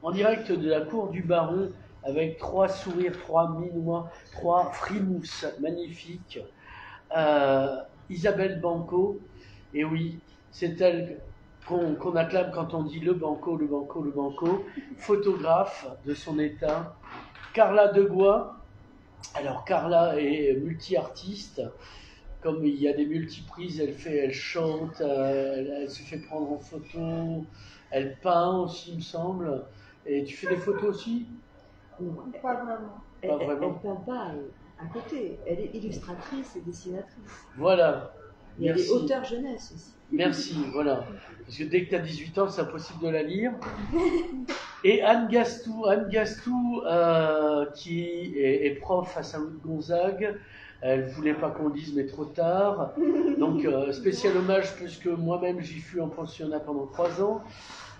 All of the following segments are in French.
en direct de la cour du Baron, avec 3 sourires, 3 minois, 3 frimousses magnifiques. Isabelle Banco, et oui, c'est elle qu'on acclame quand on dit le Banco, le Banco, le Banco, photographe de son état. Carla Degois, alors Carla est multi-artiste, comme il y a des multiprises, elle chante, elle se fait prendre en photo, elle peint aussi, il me semble. Et tu fais des photos aussi? Pas vraiment. Pas vraiment. Elle peint pas à côté. Elle est illustratrice et dessinatrice. Voilà. Et elle est Merci. auteure jeunesse aussi. Merci, voilà. Parce que dès que tu as 18 ans, c'est impossible de la lire. Et Anne Gastou, qui est prof à Saint-Louis-de-Gonzague. Elle voulait pas qu'on le dise, mais trop tard. Donc, spécial hommage, puisque moi-même, j'y fus en pensionnat pendant 3 ans.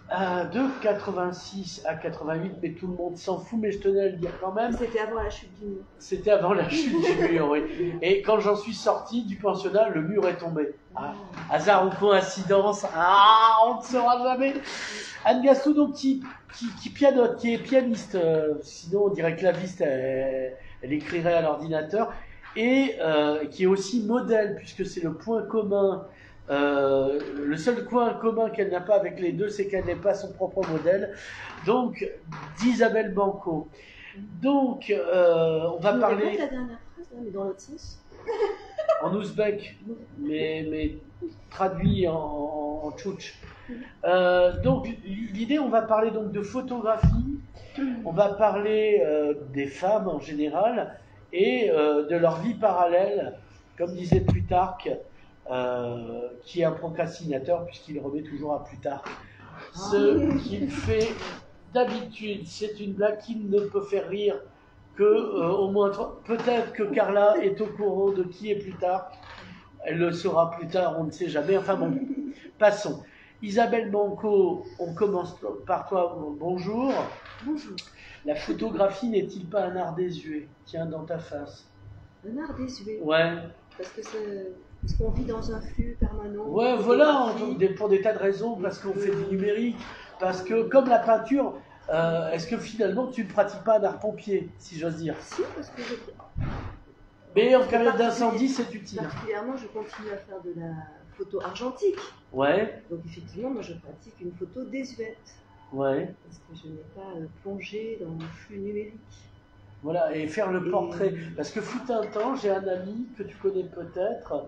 De 86 à 88, mais tout le monde s'en fout, mais je tenais à le dire quand même. C'était avant la chute du mur. C'était avant la chute du mur, oui. Et quand j'en suis sorti du pensionnat, le mur est tombé. Hasard ou coïncidence, on ne saura jamais. Anne Gastou, donc, qui pianote, qui est pianiste, sinon on dirait claviste, elle écrirait à l'ordinateur, et qui est aussi modèle, puisque c'est le point commun. Le seul point commun qu'elle n'a pas avec les deux, c'est qu'elle n'est pas son propre modèle. Donc, d'Isabelle Banco. Donc, on va parler. Répète la dernière phrase, mais dans l'autre sens. En ouzbek, mais traduit en tchouch. Donc, l'idée, on va parler donc de photographie, on va parler des femmes en général et de leur vie parallèle, comme disait Plutarque, qui est un procrastinateur puisqu'il remet toujours à Plutarque ce qu'il fait d'habitude. C'est une blague qui ne peut faire rire que au moins peut-être que Carla est au courant de qui est Plutarque. Elle le saura plus tard, on ne sait jamais. Enfin bon, passons. Isabelle Banco, on commence par toi. Bonjour. Bonjour. La photographie n'est-il pas un art désuet? Tiens, dans ta face. Un art désuet. Ouais. Parce qu'on vit dans un flux permanent. Ouais, voilà, pour des tas de raisons, parce qu'on fait du numérique, parce que comme la peinture, est-ce que finalement tu ne pratiques pas un art pompier, si j'ose dire? Si, parce que mais en période d'incendie, c'est utile. Particulièrement, je continue à faire de la photo argentique. Ouais. Donc effectivement, moi je pratique une photo désuète. Ouais. Parce que je n'ai pas plongé dans le flux numérique. Voilà, et faire le portrait. Parce que fut un temps, j'ai un ami que tu connais peut-être,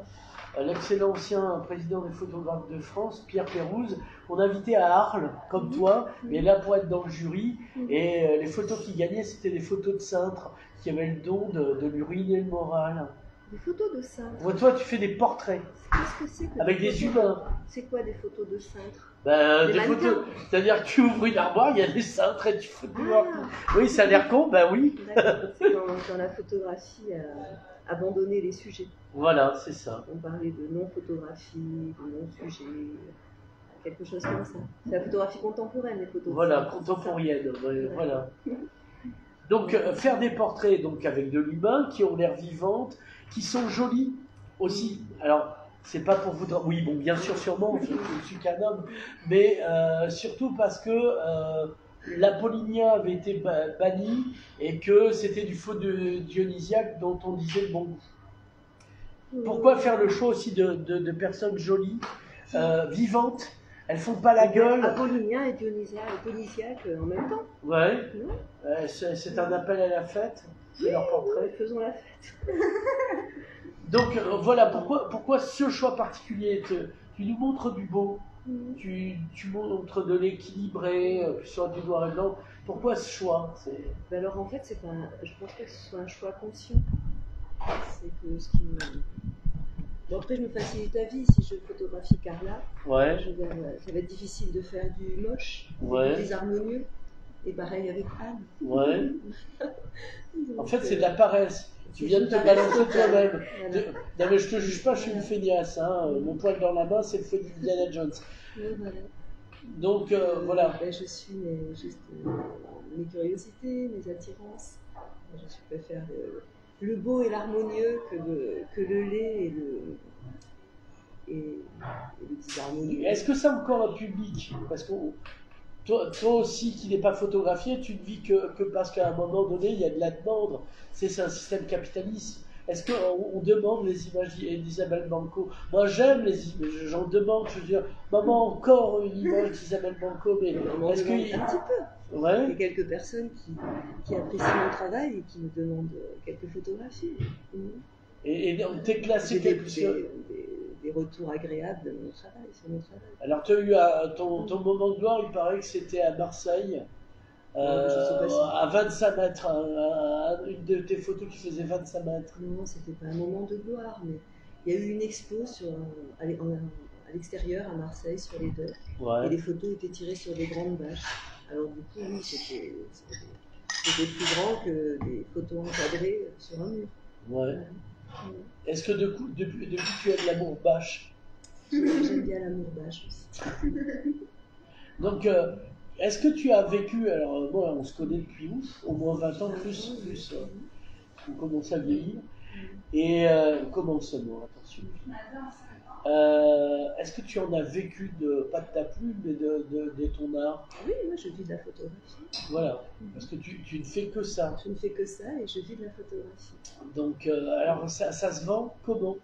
l'excellent ancien président des photographes de France, Pierre Pérouse, qu'on invitait à Arles, comme toi, mais là pour être dans le jury. Et les photos qu'il gagnait, c'était des photos de cintres qui avaient le don de lui ruiner le moral. Des photos de cintres. Ouais, toi, tu fais des portraits. Qu'est-ce que c'est que avec des humains. C'est quoi des photos de cintres? Des photos, c'est-à-dire que tu ouvres une armoire, il y a des cintres et tu fous Oui, ça a l'air con, ben oui. C'est dans la photographie abandonner les sujets. Voilà, c'est ça. On parlait de non-photographie, de non-sujet, quelque chose comme ça. C'est la photographie contemporaine, les photos. Voilà, contemporaine, voilà. Donc, faire des portraits donc, avec de l'humain, qui ont l'air vivantes, qui sont jolies aussi. Alors, c'est pas pour vous... Oui, bon, bien sûr, sûrement, je ne suis qu'un homme, mais surtout parce que l'Apollinia avait été banni et que c'était du faux de dionysiaque dont on disait le bon goût. Pourquoi faire le choix aussi de personnes jolies, vivantes? Elles font pas la gueule. Apollinien et dionysiaque en même temps. Ouais. C'est un appel à la fête. C'est leur portrait. Faisons la fête. Donc voilà, pourquoi ce choix particulier? Tu nous montres du beau, tu montres de l'équilibré, sur du noir et blanc. Pourquoi ce choix? Alors en fait, je pense pas que ce soit un choix conscient. C'est que ce qui me... Bon, après, je me facilite la vie si je photographie Carla. Ouais. Ça va être difficile de faire du moche, des harmonieux. Et pareil avec Anne. Ouais. En fait, c'est de la paresse. Tu viens de te balancer toi-même. Voilà. Non, mais je te juge pas, je suis une feignasse. Hein. Mon poil dans la main, c'est le feu d'Indiana Jones. Voilà. Donc, voilà. Je suis mes curiosités, mes attirances. Je préfère le beau et l'harmonieux que le laid et le disharmonieux. Est-ce que ça a encore un public? Parce que toi aussi qui n'es pas photographié, tu ne vis que parce qu'à un moment donné, il y a de la demande. C'est un système capitaliste. Est-ce qu'on demande les images d'Isabelle Banco? Moi, j'aime les images, j'en demande. Je veux dire, maman, encore une image d'Isabelle Banco, mais On est-ce demande que... un petit peu. Ouais. Il y a quelques personnes qui apprécient mon travail et qui me demandent quelques photographies. Et donc, t'es classé J'ai quelque chose. des retours agréables de mon travail, sur mon travail. Alors, tu as eu ton moment de gloire, il paraît que c'était à Marseille, Je sais pas si- à 25 mètres. Une de tes photos qui faisait 25 mètres. Non, c'était pas un moment de gloire, mais il y a eu une expo à l'extérieur à Marseille sur les docks. Et Ouais. les photos étaient tirées sur des grandes bâches. Alors du coup, oui, c'était plus grand que des photos encadrées sur un mur. Ouais. Est-ce que depuis que tu as de l'amour bâche, J'aime bien l'amour bâche aussi. donc, est-ce que tu as vécu, alors moi on se connaît depuis ouf, au moins 20 ans, plus, on commence à vieillir, et on commence seulement, attention. Est-ce que tu en as vécu, pas de ta plume, mais de ton art? Oui, moi je vis de la photographie. Voilà, parce que tu ne fais que ça. Je ne fais que ça et je vis de la photographie. Donc, alors ça se vend comment?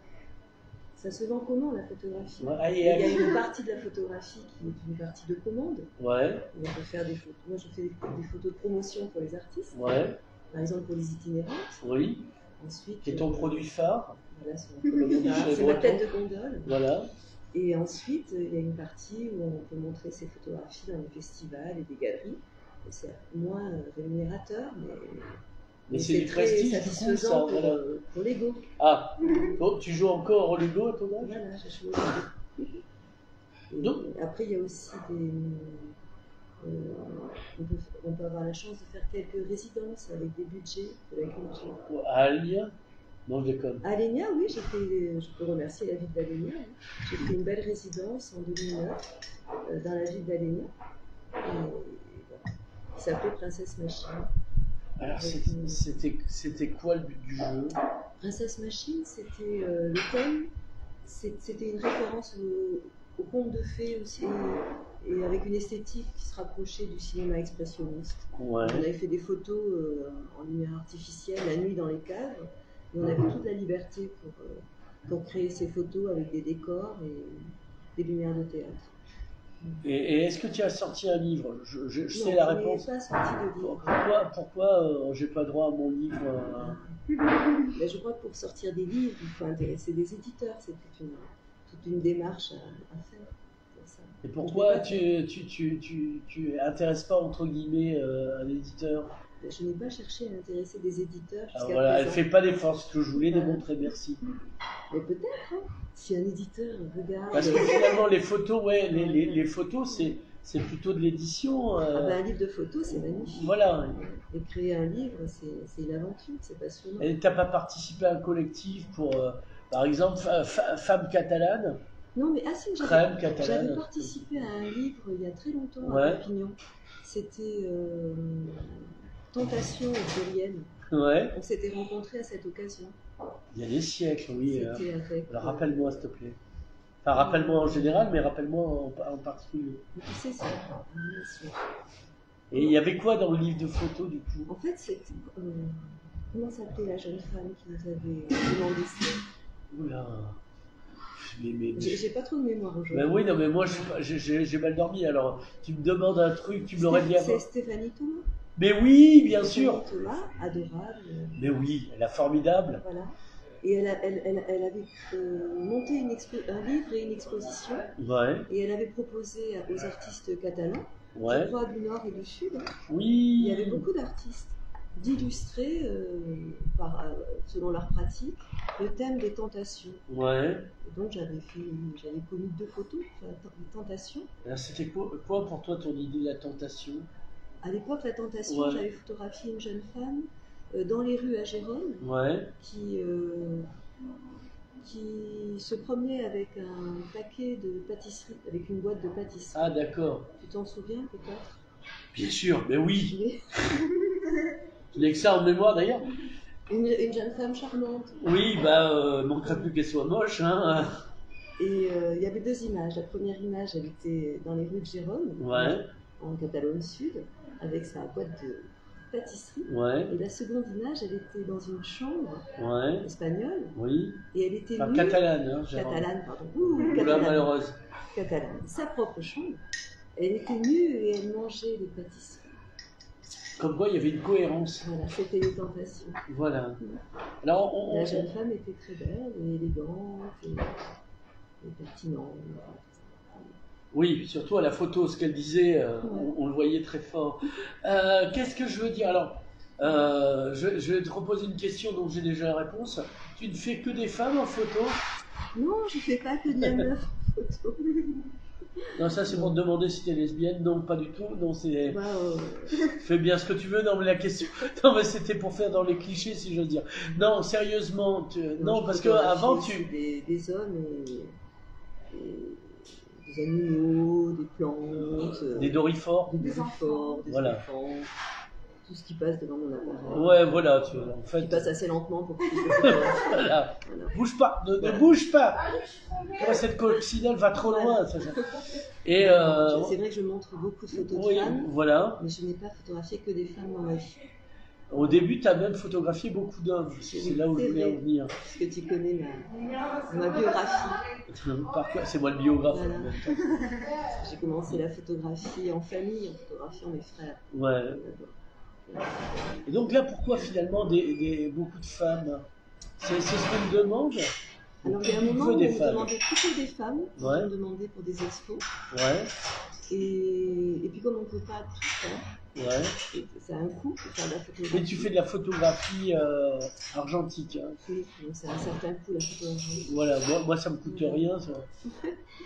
Ça se vend comment la photographie? Ouais, Il y a une partie de la photographie qui est une partie de commande. Ouais, On peut faire des photos. Moi je fais des photos de promotion pour les artistes, ouais, par exemple pour les itinérantes. oui. Ensuite, Qui est ton produit phare? voilà, c'est Chez ma Breton. tête de gondole. Voilà. Et ensuite, il y a une partie où on peut montrer ses photographies dans les festivals et des galeries. Et c'est moins rémunérateur, Mais c'est du très prestige, du coup, satisfaisant ça. Voilà. pour l'ego. Ah, bon, tu joues encore au Lego à ton âge? Voilà, je joue au Lego. Et Donc après, il y a aussi on peut avoir la chance de faire quelques résidences avec des budgets de la culture. À Alien? Non, je déconne. À Alenia, oui, je peux remercier la ville d'Alenia. J'ai fait une belle résidence en 2009 dans la ville d'Alenia. Qui s'appelait Princesse Machine. Alors, c'était quoi le but du jeu? Princesse Machine, c'était le thème, c'était une référence au conte de fées aussi, et avec une esthétique qui se rapprochait du cinéma expressionniste. Ouais. On avait fait des photos en lumière artificielle, la nuit dans les caves, et on avait toute la liberté pour créer ces photos avec des décors et des lumières de théâtre. Et est-ce que tu as sorti un livre? Je sais Non, la je n'ai réponse. pas sorti de livre. Pourquoi j'ai pas droit à mon livre? Ben, je crois que pour sortir des livres, il faut intéresser des éditeurs. C'est toute une démarche à faire. Pour ça. Et pourquoi tu intéresses pas, entre guillemets, un éditeur? Ben, je n'ai pas cherché à intéresser des éditeurs jusqu'à Alors voilà, elle présent. fait pas d'efforts, ce que je voulais démontrer, merci. Mais peut-être, hein, si un éditeur regarde. Parce que finalement, les photos, ouais, les photos, c'est plutôt de l'édition. Ah ben, un livre de photos, c'est magnifique. Voilà. Et créer un livre, c'est une aventure, c'est passionnant. Et t'as pas participé à un collectif pour, par exemple, Femmes catalanes? Non, mais si, Crème j'avais catalane. participé à un livre il y a très longtemps Ouais. à Perpignan. C'était Tentation au pluriel. Ouais. On s'était rencontrés à cette occasion. Il y a des siècles, oui. C'était avec. Alors rappelle-moi, s'il te plaît. Enfin, rappelle-moi en général, mais rappelle-moi en particulier. Tu sais, c'est. Et il y avait quoi dans le livre de photos, du coup? En fait, c'est. Comment s'appelait la jeune femme qui nous avait demandé ça? Oula. J'ai pas trop de mémoire aujourd'hui. Ben oui, non, mais moi, j'ai mal dormi. Alors, tu me demandes un truc, tu me l'aurais dit avant. C'est Stéphanie Thomas. Mais oui, bien sûr. Stéphanie Thomas, adorable. Mais oui, elle est formidable. Voilà. Et elle avait monté un livre et une exposition. Ouais. Et elle avait proposé aux artistes catalans, Ouais. je crois du Nord et du Sud, Oui. il y avait beaucoup d'artistes, d'illustrer, selon leur pratique, le thème des tentations. Ouais. Et donc j'avais commis 2 photos sur les tentations. Alors, c'était quoi pour toi ton idée de la tentation? À l'époque, la tentation, Ouais. j'avais photographié une jeune femme dans les rues à Gérone Ouais. qui se promenait avec un paquet de pâtisserie, avec une boîte de pâtisserie. Ah, d'accord. Tu t'en souviens peut-être? Bien sûr, mais oui. Tu n'as que ça en mémoire d'ailleurs? Une jeune femme charmante. Oui, bah, manquerait plus qu'elle soit moche, hein. Et il y avait 2 images. La première image, elle était dans les rues de Gérone. Ouais. en Catalogne Sud, avec sa boîte de pâtisserie. Ouais. Et la seconde image, elle était dans une chambre Ouais. espagnole. Oui. Et elle était Enfin, nue. catalane, hein, Catalane, pardon. Oula, malheureuse. Catalane. Sa propre chambre. Elle était nue et elle mangeait des pâtisseries. Comme quoi, il y avait une cohérence. Voilà, c'était les tentations. Voilà. Alors, La jeune femme était très belle et élégante et pertinente. Oui, surtout à la photo, ce qu'elle disait, on le voyait très fort. Qu'est-ce que je veux dire? Alors, je vais te reposer une question dont j'ai déjà la réponse. Tu ne fais que des femmes en photo? Non, je ne fais pas que de la meuf en photo. Non, ça c'est pour te demander si tu es lesbienne. Non, pas du tout. Non, c'est. Bah, Fais bien ce que tu veux. Non, mais la question. Non, mais c'était pour faire dans les clichés, si j'ose dire. Non, sérieusement. Non, parce que avant tu. Des hommes et des animaux, des plantes, des dorifores. des enfants, Voilà. Tout ce qui passe devant mon appareil. Ouais, voilà. En fait. Qui passe assez lentement pour que je puisse le photographier. Voilà. Bouge pas, ne bouge pas. Cette coccinelle va trop loin. Et c'est vrai que je montre beaucoup de photos de femmes, voilà. mais je n'ai pas photographié que des femmes dans ma vie. Au début, tu as même photographié beaucoup d'hommes. C'est là où je voulais en venir. Parce que tu connais ma biographie. Par quoi? C'est moi le biographe. Voilà. J'ai commencé la photographie en famille, en photographiant mes frères. Ouais. Et donc là, pourquoi finalement beaucoup de femmes? C'est ce qu'on me demande. Alors il y a un moment où on me demandait plutôt des femmes, on me demandait pour des expos. Ouais. Et puis comme on ne peut pas tout faire, c'est un coût pour faire de la photographie. Mais tu fais de la photographie argentique. Hein. Oui, c'est un certain coût la photographie. Voilà, moi ça me coûte rien. Ça.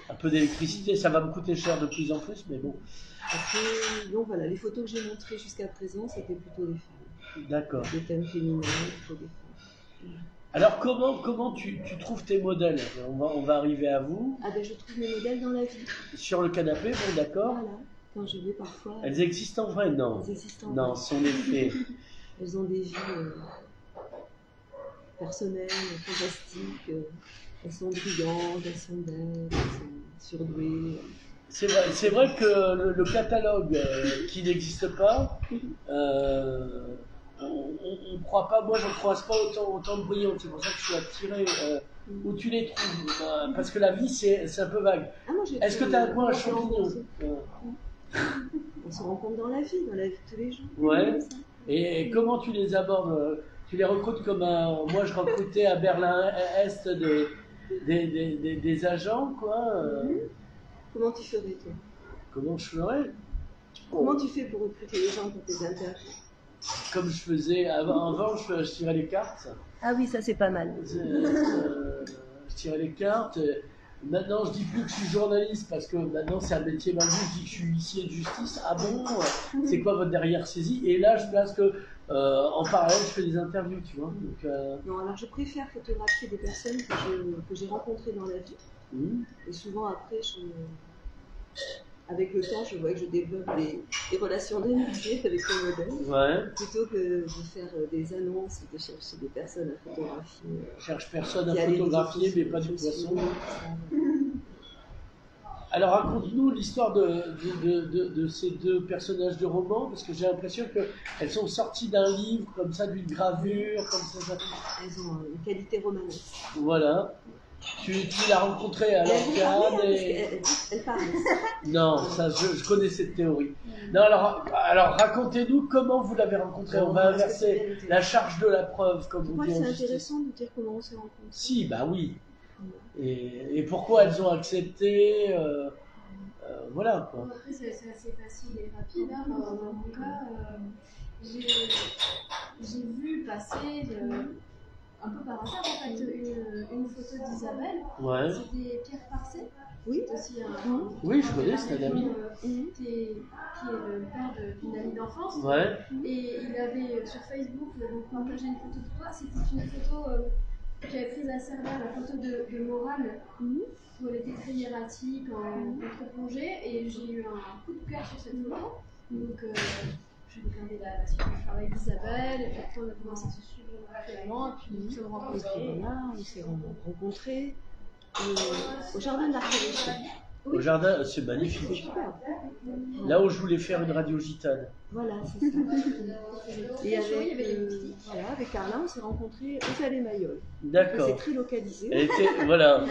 Un peu d'électricité, ça va me coûter cher de plus en plus, mais bon. Après, donc voilà, les photos que j'ai montrées jusqu'à présent, c'était plutôt des femmes. D'accord. Des thèmes féminins, plutôt des femmes. Alors comment tu trouves tes modèles? On va arriver à vous. Ah ben je trouve mes modèles dans la vie. Sur le canapé, bon d'accord. Voilà, quand je vais parfois. Elles existent en vrai? Non. Elles existent en vrai. Non, ce sont des faits. Elles ont des vies personnelles, fantastiques. Elles sont brillantes, elles sont belles, elles sont surdouées. C'est vrai que le catalogue qui n'existe pas, on ne croit pas, moi je ne croise pas autant de brillantes, c'est pour ça que je suis attiré où tu les trouves, parce que la vie c'est un peu vague. Est-ce que tu as un coin à champignon? On se rencontre dans la vie de tous les jours. Ouais. Et comment tu les abordes? Tu les recrutes comme moi je recrutais à Berlin-Est des agents, quoi. Comment tu ferais, toi? Comment je ferais? Comment tu fais pour recruter les gens pour tes interviews? Comme je faisais avant, je tirais les cartes. Ah oui, ça c'est pas mal. Je tirais les cartes. Maintenant, je dis plus que je suis journaliste parce que maintenant c'est un métier mal vu. Je dis que je suis huissier de justice. Ah bon? C'est quoi votre derrière saisie? Et là, je place que en parallèle, je fais des interviews, tu vois. Donc, non, alors je préfère photographier des personnes que j'ai rencontrées dans la vie. Et souvent après, avec le temps, je vois que je développe des relations d'amitié avec les modèles, plutôt que de faire des annonces et de chercher des personnes à photographier. Je cherche personne à photographier, mais pas du poisson. Alors raconte-nous l'histoire de ces deux personnages de roman, parce que j'ai l'impression qu'elles sont sorties d'un livre, comme ça, d'une gravure, comme ça. Elles ont une qualité romanesque. Voilà. Tu l'as rencontrée à l'organe et... Elle parle. Non, ça, je connais cette théorie. Non, alors racontez-nous comment vous l'avez rencontrée. On va inverser la charge de la preuve, comme vous dites. C'est intéressant de dire comment on s'est rencontrés. Si, bah oui. Et pourquoi elles ont accepté voilà, quoi. Après, c'est assez facile et rapide. Hein. Dans mon cas, j'ai vu passer... un peu par hasard en fait, une photo d'Isabelle. Ouais. C'était Pierre Parcet. Oui. Aussi oui, je connais, c'est un ami. Qui est le père d'une amie d'enfance. Ouais. Et il avait sur Facebook partagé une photo de toi. C'était une photo que j'avais prise à Cervin, la photo de Morane, où elle était très hiératique en contre-plongée. Et j'ai eu un coup de cœur sur cette photo. Donc j'ai regardé la suite du travail d'Isabelle, et puis après on a commencé à se suivre actuellement, et puis nous sommes rencontrés. On s'est rencontrés au jardin d'archéologie. Au jardin, c'est C'est magnifique. super. Là où je voulais faire une radio gitane. Voilà, c'est ça. Et Il y avait avec, des boutiques. voilà, avec Carla, on s'est rencontrés aux Allées Mayol. C'est D'accord. très localisé. Elle était, voilà,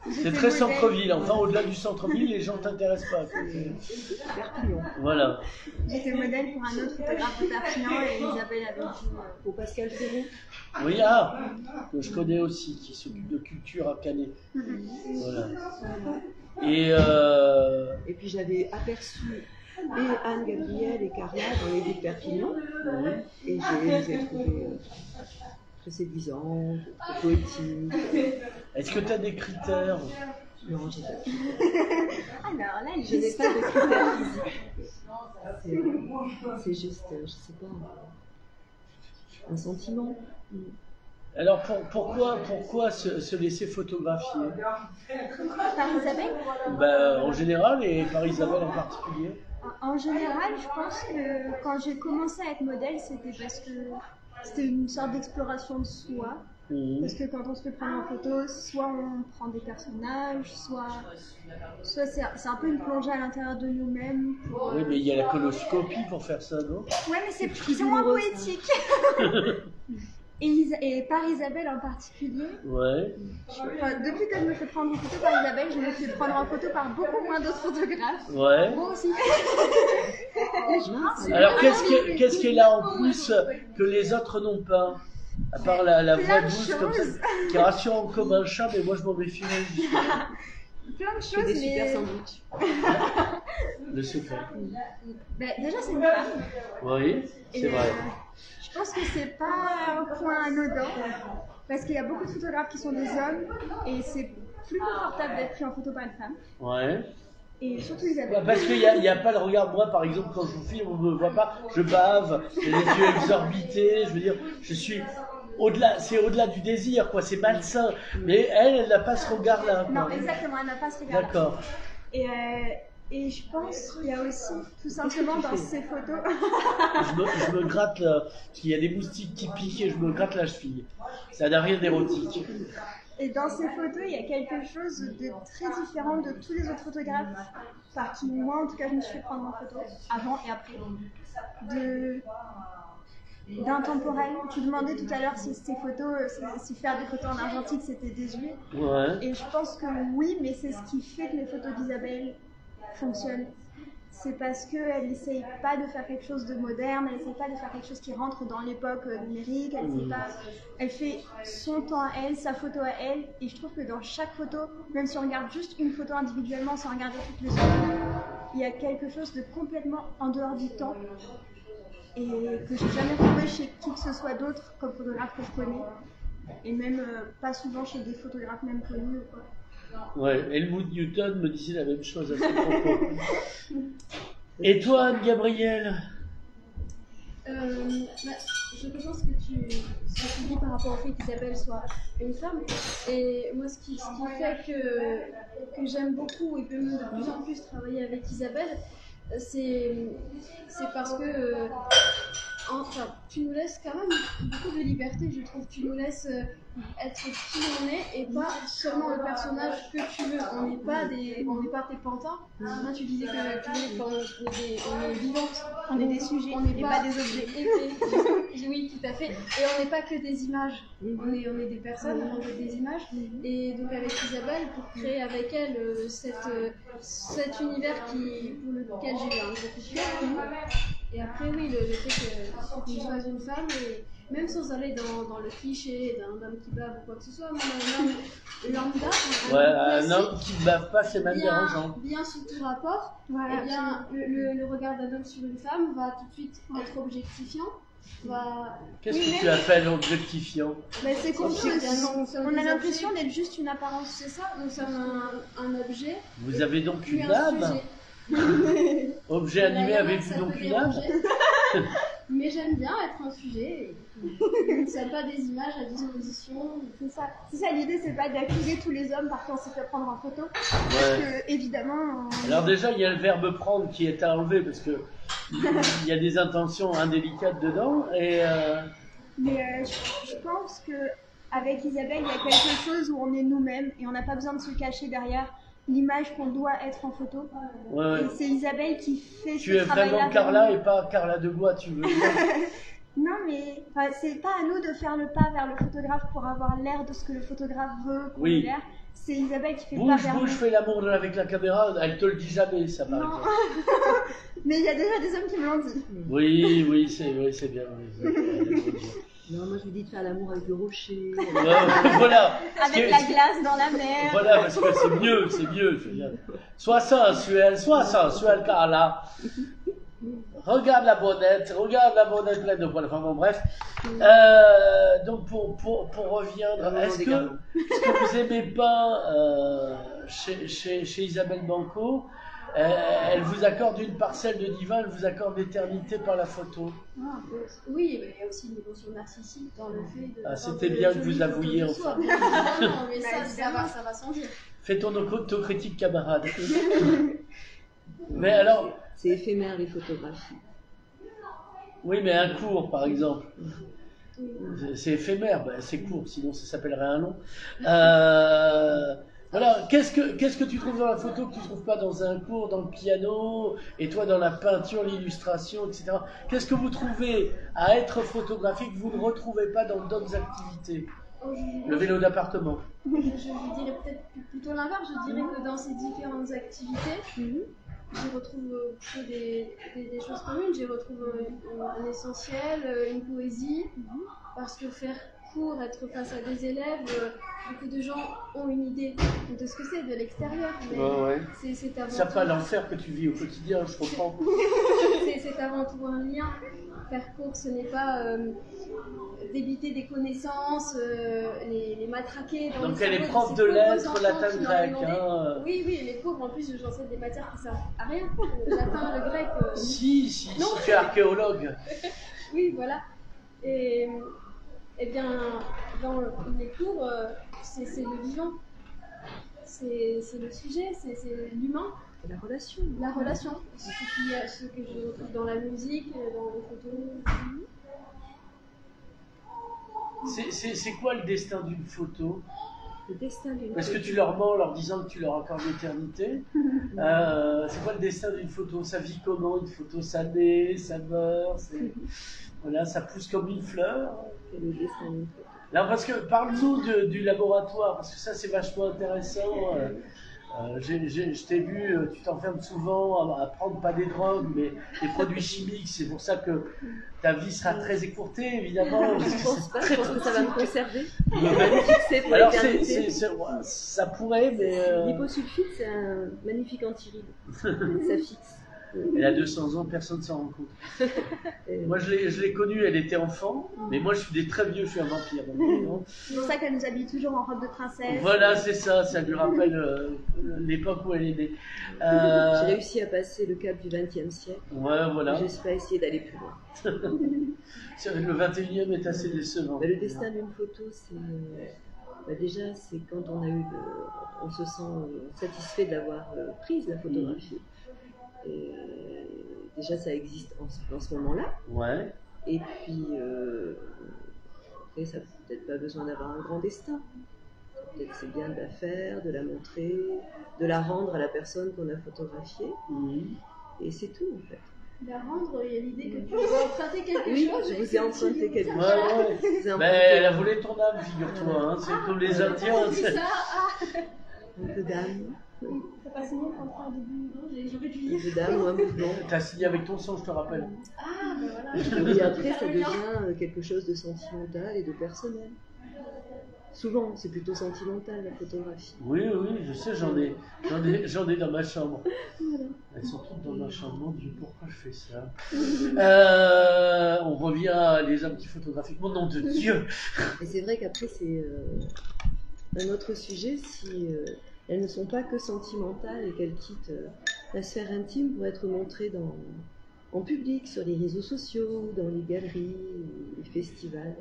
c'est J'étais très modèle. centre-ville. Enfin, au-delà du centre-ville, les gens t'intéressent pas. Perpignan. Voilà. J'étais modèle pour un autre photographe de Perpignan et Isabelle avait dit Pour Pascal Ferron. Oui, que je connais aussi, qui s'occupe de culture à Canet. Voilà. Et Et puis j'avais aperçu et Anne-Gabrielle et Carla dans les rues de Perpignan. Et je les ai trouvées très séduisantes, très poétiques. est-ce que tu as des critères? Non, j'ai pas. alors là, elle Je n'ai juste. pas de critères physiques. C'est juste, je sais pas, un sentiment. Alors pourquoi se laisser photographier? Par Isabelle. Ben, en général et par Isabelle en particulier. En général, je pense que quand j'ai commencé à être modèle, c'était parce que c'était une sorte d'exploration de soi. Mhm. Parce que quand on se fait prendre en photo, soit on prend des personnages, soit c'est un peu une plongée à l'intérieur de nous-mêmes. Pour, Oui, mais il y a la coloscopie pour faire ça, non? Ouais, mais c'est plus moins douloureux, ça. poétique. Et par Isabelle en particulier, Ouais. depuis que je me fais prendre en photo par Isabelle, je me fais prendre en photo par beaucoup moins d'autres photographes. Ouais. Moi aussi. Alors qu'est-ce qu'elle a en plus que les autres n'ont pas? À part la voix Plein de douce comme ça, choses. qui est rassurante comme un chat, mais moi je m'en méfierais justement. Plein de Je fais choses, des super mais sandwichs. Le secret. déjà c'est une femme. Oui, Et, c'est vrai. je pense que c'est pas un point anodin, parce qu'il y a beaucoup de photographes qui sont des hommes, et c'est plus confortable d'être pris en photo par une femme. Ouais. Et surtout Bah, Isabelle. parce qu'il y a pas le regard. Moi, par exemple, quand je vous filme, on ne me voit pas. Je bave, j'ai les yeux exorbités. Je veux dire, je suis au-delà. C'est au-delà du désir, quoi. C'est malsain. Mais elle n'a pas ce regard-là. Non, quoi. exactement, elle n'a pas ce regard. D'accord. Et je pense qu'il y a aussi, tout simplement, dans ces photos, Je me gratte là, parce qu'il y a des moustiques qui piquent et je me gratte la cheville. Ça n'a rien d'érotique. et dans ces photos, il y a quelque chose de très différent de tous les autres photographes par qui, moi, en tout cas, je me suis fait prendre en photo, avant et après. D'intemporel. Tu demandais tout à l'heure si ces photos, si faire des photos en argentique, c'était désuet. Ouais. Et je pense que oui, mais c'est ce qui fait que les photos d'Isabelle fonctionnent. C'est parce qu'elle n'essaye pas de faire quelque chose de moderne, elle n'essaye pas de faire quelque chose qui rentre dans l'époque numérique, elle fait son temps à elle, sa photo à elle, et je trouve que dans chaque photo, même si on regarde juste une photo individuellement sans regarder toutes les autres, il y a quelque chose de complètement en dehors du temps, et que j'ai jamais trouvé chez qui que ce soit d'autre comme photographe que je connais, et même pas souvent chez des photographes même connus ou quoi. Ouais, Helmut Newton me disait la même chose à ce propos. Et toi, Anne-Gabrielle? Je pense que ce que tu dis par rapport au fait qu'Isabelle soit une femme, et moi ce qui fait que j'aime beaucoup et que même de plus en plus travailler avec Isabelle, c'est parce que enfin, tu nous laisses quand même beaucoup de liberté, je trouve. Tu nous laisses être qui on est et pas seulement le personnage que tu veux. On n'est pas tes pantins. Là, tu disais que tu voulais on est vivantes. On est des sujets, On n'est et pas pas des objets. Oui, tout à fait. Et on n'est pas que des images. On est des personnes, on est des images. Et donc avec Isabelle, pour créer avec elle cet univers pour lequel j'ai eu un gros coup de cœur. Et après, oui, le fait que je sois une femme, et même sans aller dans le cliché d'un homme qui bave ou quoi que ce soit, moi, un homme lambda, Ouais, un homme qui ne bave pas, c'est même dérangeant. bien sous tout rapport, Voilà, eh bien, le regard d'un homme sur une femme va tout de suite être objectifiant. Qu'est-ce que tu appelles objectifiant? C'est qu'on On a l'impression d'être juste une apparence, c'est ça. Nous sommes un objet. Vous avez donc puis une un âme? sujet. Objet animé D'ailleurs, avec ça donc peut une âme? déranger. Mais j'aime bien être un sujet. Et ça n'a pas des images à disposition. C'est ça l'idée, c'est pas d'accuser tous les hommes parce qu'on s'est fait prendre en photo. Parce que, évidemment. Alors déjà, il y a le verbe prendre qui est à enlever parce que il y a des intentions indélicates dedans. Mais je pense que avec Isabelle, il y a quelque chose où on est nous-mêmes et on n'a pas besoin de se cacher derrière l'image qu'on doit être en photo. Ouais, ouais. Et c'est Isabelle qui fait Tu ce es travail-là. vraiment Carla et pas Carla de Bois, tu veux dire. Non, mais enfin, c'est pas à nous de faire le pas vers le photographe pour avoir l'air de ce que le photographe veut qu'on ait l'air. C'est Isabelle qui fait le pas vers Bouge, nous. fais l'amour avec la caméra, elle te le dit jamais, ça par Non. exemple. Mais il y a déjà des hommes qui me l'ont dit. Oui, c'est bien. Non, moi je vous dis de faire l'amour avec le rocher. Voilà. Avec la glace dans la mer. Voilà, parce que c'est mieux, je veux dire. Sois sensuel, Carla. Regarde la bonnette pleine de poils. Enfin bon, bref. Donc pour reviendre, est-ce que vous aimez pas chez Isabelle Banco, elle vous accorde une parcelle de divin, elle vous accorde l'éternité par la photo. Oui, mais il y a aussi une dimension narcissique dans le fait de... Ah, c'était bien que vous avouiez enfin. Non, mais ça va sans dire. Fais ton autocritique, camarade. Mais alors... C'est éphémère les photographies. Oui, mais un court, par exemple. C'est éphémère, ben, c'est court, sinon ça s'appellerait un long. Voilà, qu'est-ce que tu trouves dans la photo que tu ne trouves pas dans un cours, dans le piano, et toi dans la peinture, l'illustration, etc. Qu'est-ce que vous trouvez à être photographique que vous ne retrouvez pas dans d'autres activités? Le vélo d'appartement. Je dirais peut-être plutôt l'inverse, je dirais que dans ces différentes activités, j'y retrouve plutôt des choses communes, j'y retrouve un essentiel, une poésie, parce que faire cours, être face à des élèves, beaucoup de gens ont une idée de ce que c'est de l'extérieur. C'est avant ça pas l'enfer que tu vis au quotidien, je comprends. C'est avant tout un lien. Faire cours, ce n'est pas débiter des connaissances, les matraquer. Donc elle est prof de lettres, latin, grec. Hein. Oui, les cours, en plus, j'enseigne des matières qui servent à rien. Le latin, le grec. Si tu es archéologue. Oui, voilà. Et bien, dans les cours, c'est le vivant. C'est le sujet, c'est l'humain. La relation. La relation. Ce que je retrouve dans la musique, dans les photos. C'est quoi le destin d'une photo? Le destin d'une photo. Est-ce que tu leur mens en leur disant que tu leur accordes l'éternité? C'est quoi le destin d'une photo? Ça vit comment une photo? Ça naît, ça meurt, voilà, ça pousse comme une fleur. C'est le destin d'une photo. Là, parce que parle-nous du laboratoire, parce que ça c'est vachement intéressant. Je t'ai vu, tu t'enfermes souvent à prendre pas des drogues, mais des produits chimiques. C'est pour ça que ta vie sera très écourtée, évidemment. Je pense pas, je pense que ça va me conserver. Alors, ça pourrait, mais... L'hyposulfite, c'est un magnifique antiride. Ça fixe. Elle a 200 ans, personne ne s'en rend compte. Moi, je l'ai connue, elle était enfant, mais moi, je suis des très vieux, je suis un vampire. C'est pour ça qu'elle nous habille toujours en robe de princesse. Voilà, c'est ça, ça lui rappelle l'époque où elle est née. J'ai réussi à passer le cap du XXe siècle. Ouais, voilà. J'espère essayer d'aller plus loin. Le 21e est assez décevant. Le destin d'une photo, c'est... déjà, c'est quand on se sent satisfait d'avoir prise la photographie. Et déjà, ça existe en ce moment-là. Ouais. Et puis, après, ça n'a peut-être pas besoin d'avoir un grand destin. Peut-être c'est bien de la faire, de la montrer, de la rendre à la personne qu'on a photographiée. Et c'est tout, en fait. La rendre, il y a l'idée que tu vas emprunter quelque chose. Je vous ai emprunté quelque chose. Ouais. Mais elle a volé ton âme, figure-toi. Hein. C'est comme les Indiens. Un peu d'âme. T'as pas signé le contrat au début, j'aurais dû lire. Un peu d'âme ou un mouvement. T'as signé avec ton sang, je te rappelle. Ah, ben voilà. Et après, ça devient quelque chose de sentimental et de personnel. Souvent, c'est plutôt sentimental, la photographie. Oui, je sais, j'en ai dans ma chambre. Voilà. Elles sont toutes dans ma chambre. Mon Dieu, pourquoi je fais ça? On revient à les hommes qui photographient. Mon nom de Dieu! Et c'est vrai qu'après, c'est un autre sujet si elles ne sont pas que sentimentales et qu'elles quittent la sphère intime pour être montrées en public, sur les réseaux sociaux, dans les galeries, les festivals.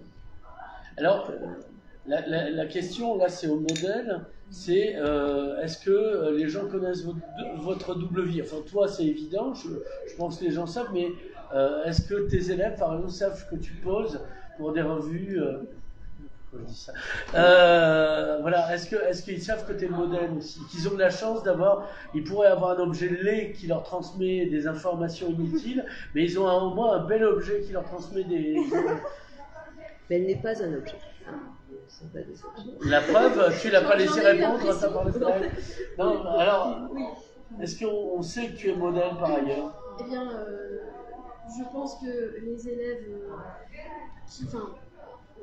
Alors, la question, là, c'est au modèle, c'est est-ce que les gens connaissent votre double vie? Enfin, toi, c'est évident, je pense que les gens savent, mais est-ce que tes élèves, par exemple, savent que tu poses pour des revues quand je dis ça. Voilà, est-ce qu'ils savent que tu es le modèle aussi? Qu'ils ont de la chance d'avoir, ils pourraient avoir un objet laid qui leur transmet des informations inutiles, mais ils ont au moins un bel objet qui leur transmet des... Mais elle n'est pas un objet. Ce sont pas des objets. La preuve, tu l'as pas laissé répondre, ça parle de ça. Non, alors, est-ce qu'on sait que tu es modèle par ailleurs? Eh bien, je pense que les élèves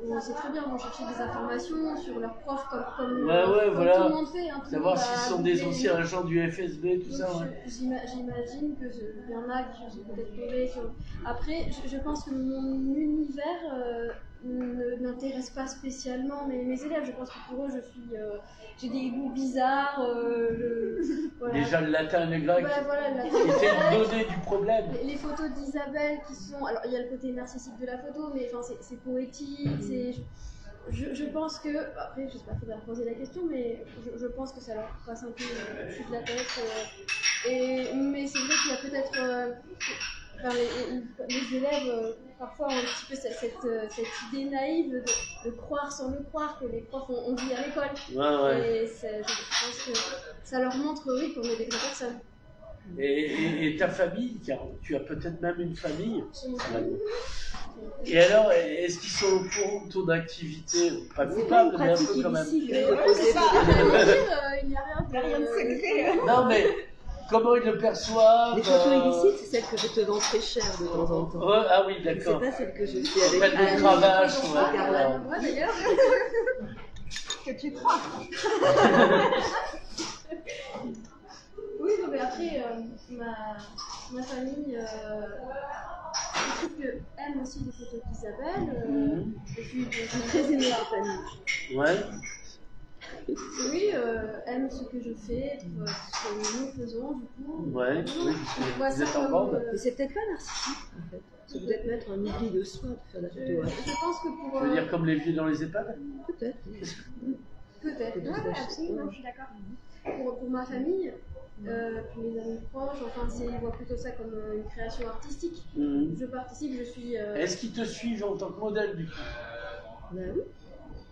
on sait très bien, vont chercher des informations sur leurs profs comme voilà. tout le monde fait. Hein, savoir s'ils sont des anciens agents du FSB, tout ça. J'imagine qu'il y en a qui sont peut-être tombés sur... Après, je pense que mon univers n'intéresse pas spécialement mes élèves. Je pense que pour eux, j'ai des goûts bizarres. Voilà. Déjà le latin et le grec voilà, était le donné du problème. Les photos d'Isabelle qui sont... Alors, il y a le côté narcissique de la photo, mais c'est poétique. Je pense que... Après, je sais pas, il faudrait leur poser la question, mais je pense que ça leur passe un peu au-dessus de la tête. Mais c'est vrai qu'il y a peut-être... les élèves, parfois, ont un petit peu cette idée naïve de croire sans le croire que les profs ont dit à l'école. Ouais. Et je pense que ça leur montre, oui, qu'on est des vraies personnes. Et ta famille, car tu as peut-être même une famille. Et alors, est-ce qu'ils sont au courant de ton activité? Pas coupable, mais un peu quand même. Il n'y a rien de secret. Non, mais comment ils le perçoivent? Les photos illicites, c'est celles que je te vends très cher de temps en temps. Ah oui, d'accord. C'est pas celles que je fais avec Anne. Cravache, Moi d'ailleurs. Que tu crois. Oui, mais après, ma famille, je trouve que aime aussi les photos d'Isabelle. Et puis, je suis très aimée la famille. Ouais. Oui, aime ce que je fais, ce que nous faisons, du coup. Ouais, oui, vous êtes en bande. Mais c'est peut-être pas narcissique, en fait. C'est peut-être mettre un oubli de soi de faire la photographie. Je pense que pour... Tu veux dire comme les vieux dans les EHPAD? Peut-être. Peut-être. Ouais, absolument, je suis d'accord. Pour ma famille, puis mes amis proches, enfin, ils voient plutôt ça comme une création artistique. Je participe, je suis... Est-ce qu'ils te suivent en tant que modèle, du coup? Ben oui.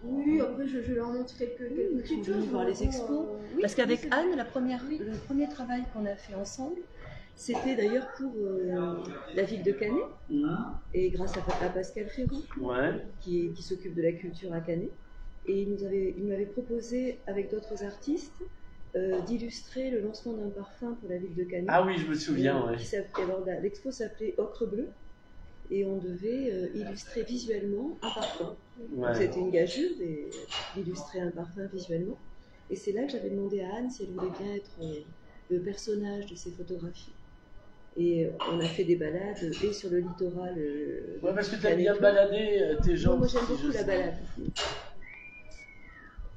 Oui, après je leur montre quelques petites choses. Voir les expos. Oui, parce qu'avec Anne, le premier travail qu'on a fait ensemble, c'était d'ailleurs pour la ville de Canet, et grâce à Pascal Ferrand, qui s'occupe de la culture à Canet. Et il m'avait proposé, avec d'autres artistes, d'illustrer le lancement d'un parfum pour la ville de Canet. Ah oui, je me souviens, L'expo s'appelait Ocre Bleu, et on devait illustrer visuellement un parfum. C'était une gageure d'illustrer un parfum visuellement. Et c'est là que j'avais demandé à Anne si elle voulait bien être le personnage de ces photographies. Et on a fait des balades, et sur le littoral. Parce que tu as bien baladé tes gens. Moi, j'aime beaucoup la balade.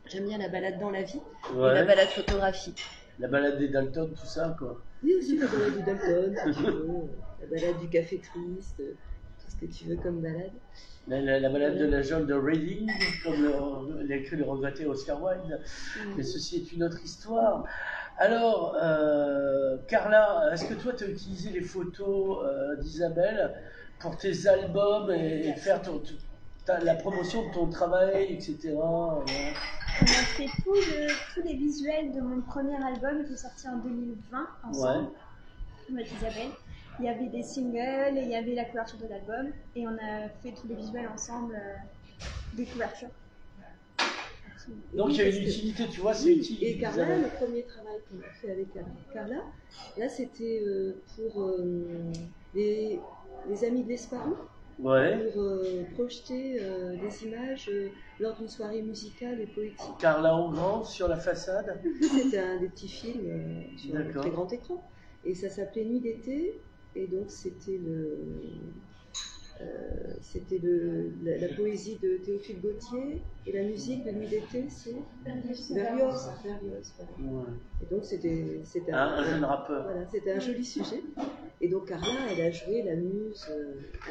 J'aime bien la balade dans la vie, et la balade photographique. La balade des Dalton, tout ça, quoi. Oui, aussi la balade du Dalton, si tu veux, la balade du café triste, tout ce que tu veux comme balade. La balade de la jungle de Reading, comme l'a écrit le regretté Oscar Wilde. Mais ceci est une autre histoire. Alors, Carla, est-ce que toi, tu as utilisé les photos d'Isabelle pour tes albums et faire la promotion de ton travail, etc. On a fait tous les visuels de mon premier album qui est sorti en 2020 ensemble avec Isabelle. Il y avait des singles, il y avait la couverture de l'album et on a fait tous les visuels ensemble des couvertures. Donc il y a une utilité, tu vois, c'est utile. Et Carla, le premier travail qu'on a fait avec Carla, là c'était pour les Amis de l'Esparou. Pour projeter des images lors d'une soirée musicale et poétique. Carla Engrand sur la façade. C'était un des petits films sur un très grand écran. Et ça s'appelait Nuit d'été. Et donc c'était la poésie de Théophile Gautier et la musique de Nuit d'été, c'est Berlioz. Et donc c'était un jeune rappeur. Voilà, c'était un joli sujet. Et donc Carla, elle a joué la muse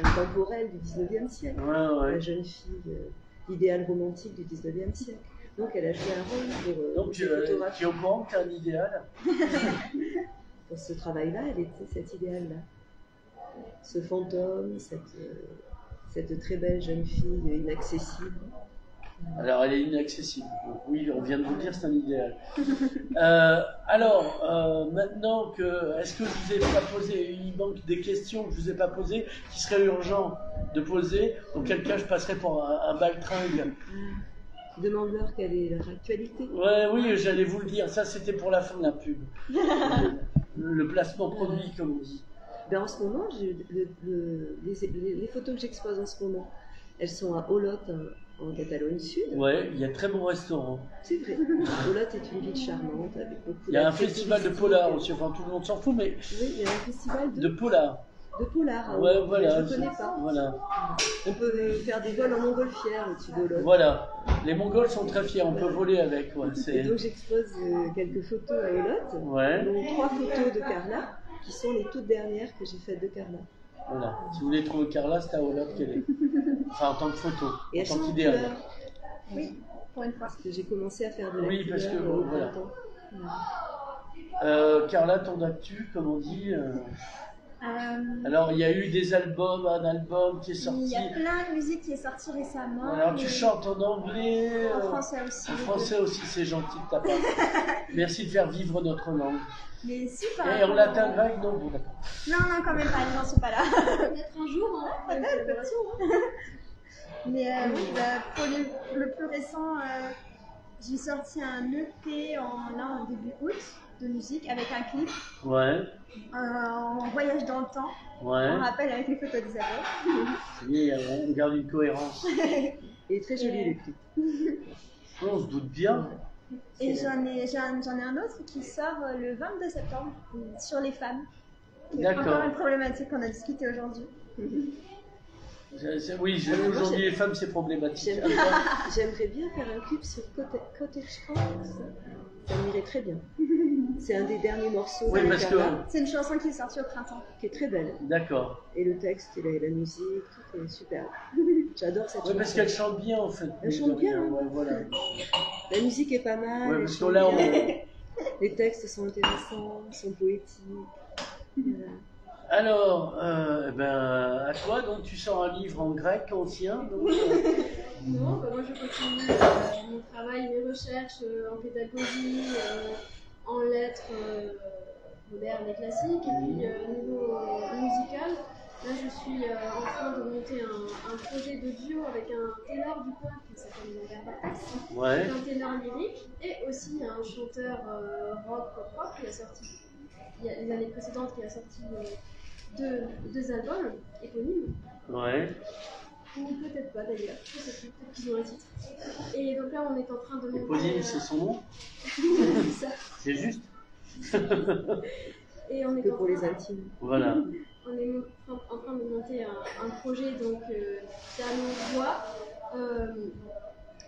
intemporelle du 19e siècle, la jeune fille, l'idéal romantique du 19e siècle. Donc elle a joué un rôle pour donc tu es au courant que tu as un idéal? Pour ce travail-là, elle était cet idéal-là. Ce fantôme, cette très belle jeune fille inaccessible. Alors, elle est inaccessible. Donc, oui, on vient de vous dire, c'est un idéal. Maintenant que... Est-ce que je vous ai pas posé... Il manque des questions que je vous ai pas posées, qui seraient urgentes de poser. Auquel cas, je passerai pour un baltringue. Demande-leur quelle est leur actualité. Ouais, oui, j'allais vous le dire. Ça, c'était pour la fin de la pub. Le placement produit, comme on dit. Ben, en ce moment, les photos que j'expose en ce moment, elles sont à Olot, en Catalogne Sud. Ouais, il y a de très bons restaurants. C'est vrai. Olot est une ville charmante avec beaucoup. Il y a un festival de polar aussi. Enfin, tout le monde s'en fout, mais oui, il y a un festival de polar. De polar. Hein, ouais, voilà. Je ne connais pas. Voilà. On peut faire des vols en montgolfière au-dessus d'Olot. Voilà. Les Mongols sont très fiers. On peut voler avec. Ouais, et donc j'expose quelques photos à Olot. Ouais. Donc 3 photos de Carla, qui sont les toutes dernières que j'ai faites de Carla. Voilà. Si vous voulez trouver Carla, c'est à Olot qu'elle est. Enfin, en tant que photo, et en tant qu'idéal. Oui, pour une fois. Parce que j'ai commencé à faire de la oui, parce que voilà. Carla, ton actu, comme on dit. Alors, il y a eu des albums, un album qui est sorti. Il y a plein de musique qui est sortie récemment. Alors, tu chantes en anglais. En français aussi. En français aussi, c'est gentil de ta part. Merci de faire vivre notre langue. Mais super. Et en latin grec, non, bon, d'accord. Non, quand même pas, j'en suis pas là. Peut-être un jour, hein. Mais oui, pour le plus récent, j'ai sorti un EP en début août de musique avec un clip. Ouais. En voyage dans le temps. Ouais. On rappelle avec les photos d'Isabelle. C'est bien, on garde une cohérence. Et très joli le clip. On se doute bien. Et j'en ai un autre qui sort le 22 septembre sur les femmes. D'accord. Encore une problématique qu'on a discutée aujourd'hui. Oui, aujourd'hui les femmes c'est problématique. J'aimerais bien faire un clip sur Cottage House. Ça m'irait très bien. C'est un des derniers morceaux. Oui, parce que c'est une chanson qui est sortie au printemps. Qui est très belle. D'accord. Et le texte, et la musique, tout est super. J'adore cette chanson. Oui, parce qu'elle chante bien en fait. Elle chante bien. Ouais, voilà. La musique est pas mal. Ouais, parce que là, les textes sont intéressants, sont poétiques. Voilà. Alors, à toi, donc tu sors un livre en grec ancien. Donc, Non, moi je continue mon travail, mes recherches en pédagogie, en lettres modernes et classiques. Et puis au niveau musical, là je suis en train de monter un projet de duo avec un ténor du coin qui s'appelle Robert Barthes, ouais. un ténor lyrique et aussi un chanteur rock pop qui a sorti les années précédentes, qui a sorti deux albums éponymes. Ouais. Ou peut-être pas d'ailleurs, je sais plus, peut-être qu'ils ont un titre. Et donc là on est en train de monter... Éponyme, c'est son nom. C'est ça. C'est juste. Et on est que pour les intimes. Voilà. On est en train de monter un projet donc piano-voix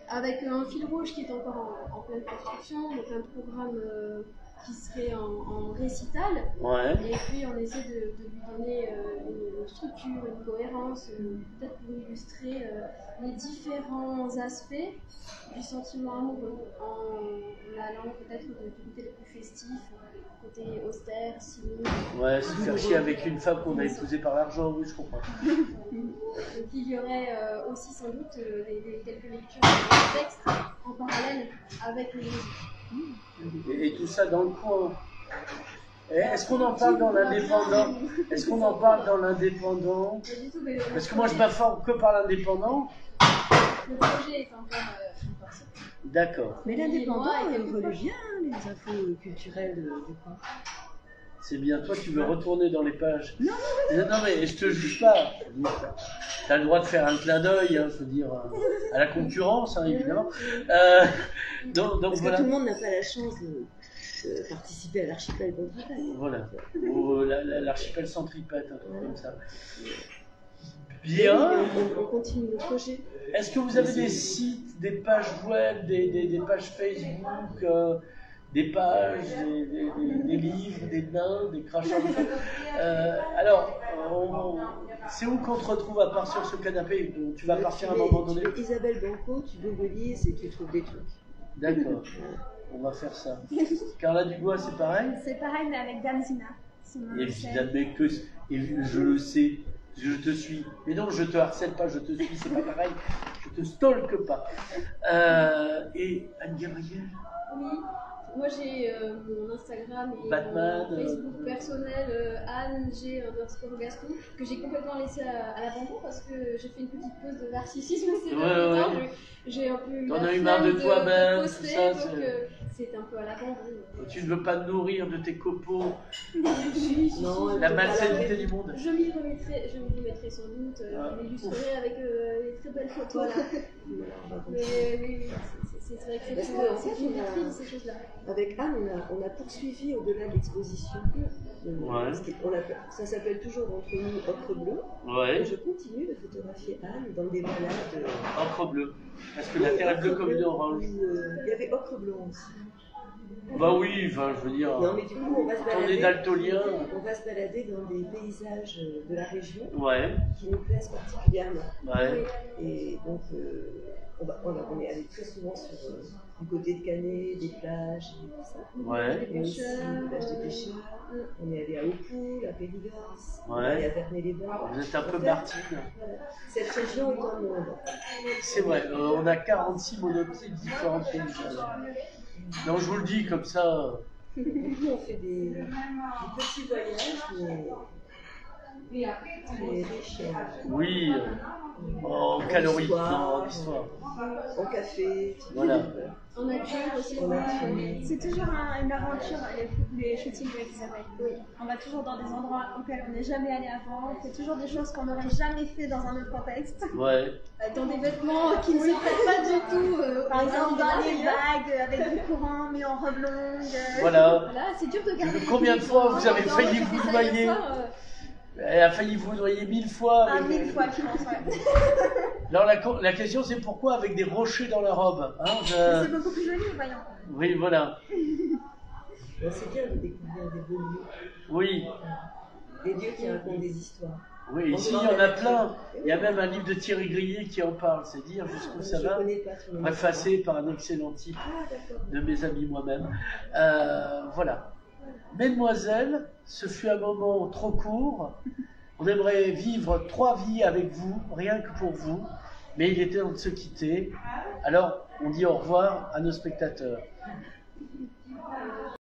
avec un fil rouge qui est encore en pleine construction, donc un programme qui serait en récital. Ouais. Et puis on essaie de lui donner une structure, une cohérence, peut-être pour illustrer les différents aspects du sentiment amoureux, en allant peut-être du côté le plus festif, côté austère, cynique. Ouais, se faire chier avec une femme qu'on a épousée par l'argent, oui, je comprends. Donc il y aurait aussi sans doute quelques lectures de textes en parallèle avec les musiques. Et tout ça dans le coin. Est-ce qu'on en parle dans l'indépendant? Est-ce qu'on en parle dans l'indépendant? Pas du tout, mais Parce que moi je m'informe que par l'indépendant. Le projet est encore sorti. D'accord. Mais l'indépendant, il relaie bien les infos culturelles du coin. C'est bien, toi tu veux retourner dans les pages. Non, mais je te juge pas. Tu as le droit de faire un clin d'œil, hein, je veux dire, à la concurrence, hein, évidemment. Donc Parce voilà. que tout le monde n'a pas la chance de participer à l'archipel Contre-Attaque. Voilà. Ou l'archipel centripète, un truc comme ça. Bien. On continue le projet. Est-ce que vous avez des sites, des pages web, des pages Facebook, des pages, des livres, des nains, des crachats de feu? Alors, c'est où qu'on te retrouve à part sur ce canapé dont tu vas partir à un moment donné? Tu Isabelle Banco, tu googlises et tu trouves des trucs. D'accord, on va faire ça. Carla Dubois, c'est pareil? C'est pareil, mais avec Dame Zina. Évidemment que je le sais, je te suis. Mais non, je te harcèle pas, je te suis, c'est pas pareil. Je te stalke pas. Et Anne-Gabrielle? Oui, moi j'ai mon Instagram et Batman, mon Facebook personnel Anne G _Gaston que j'ai complètement laissé à l'abandon parce que j'ai fait une petite pause de narcissisme ces derniers temps. J'ai un peu eu T'en la as eu marre de flemme toi-même, tout poster, ça. donc c'est un peu à l'abandon. Tu ne veux pas te nourrir de tes copeaux, Non, la elle malsainité du monde. Je m'y remettrai sans doute, je m'illustrerai avec les très belles photos. Mais oui, c'est vrai que Parce c'est que, en fait, une vitrine, ces choses-là. avec Anne, on a poursuivi au-delà de l'exposition. Ça s'appelle toujours Entre nous Ocre Bleu. Ouais. Et je continue de photographier Anne dans des balades. Ocre bleu. Parce que la terre est bleue comme une orange. Il y avait Ocre Blanc aussi. Bah oui, enfin, je veux dire. Non, mais du coup, on va se On est balader. daltonien. On va se balader dans des paysages de la région Ouais, qui nous plaisent particulièrement. ouais. Et donc, on est allé très souvent du côté de Canet, des plages et tout ça. Ouais. Et aussi des plages de pêcheurs. On est allé à Aupoul, à Périgord, on est Ouais. allé à Vernay-les-Bains. Vous êtes un peu En fait, Martine. voilà. Cette région est un monde. C'est vrai, on a 46 monotypes différents de paysages. Non, je vous le dis comme ça. Du coup, on fait des petits voyages, mais très riches Oui, en calories, non, en histoire. en café. Voilà. En nature aussi. En nature. C'est toujours une aventure, les shootings avec Isabelle. Oui. On va toujours dans des endroits auxquels on n'est jamais allé avant. On fait toujours des choses qu'on n'aurait jamais fait dans un autre contexte. Ouais. Dans des vêtements qui ne se prêtent pas du tout. Par exemple, dans les vagues, avec du courant, mais en robe longue. Voilà. Voilà, c'est dur de garder. Combien de fois vous avez failli j'ai vous fait ça hier noyer? soir, Elle a failli vous noyer 1000 fois. Un avec- 1000 fois, je pense, ouais. Alors la question c'est pourquoi avec des rochers dans la robe, hein, C'est beaucoup plus joli, voyons. Oui, voilà. C'est bien de découvrir des beaux lieux, Oui, des lieux qui racontent des histoires. oui. Ici il y en a plein. Il y a même un livre de Thierry Grillet qui en parle. C'est dire jusqu'où ça Je va. connais pas tout le monde. Préfacé par un excellent type Ah, d'accord. de mes amis moi-même. Voilà. Mesdemoiselles, ce fut un moment trop court. On aimerait vivre 3 vies avec vous, rien que pour vous, mais il est temps de se quitter. Alors, on dit au revoir à nos spectateurs.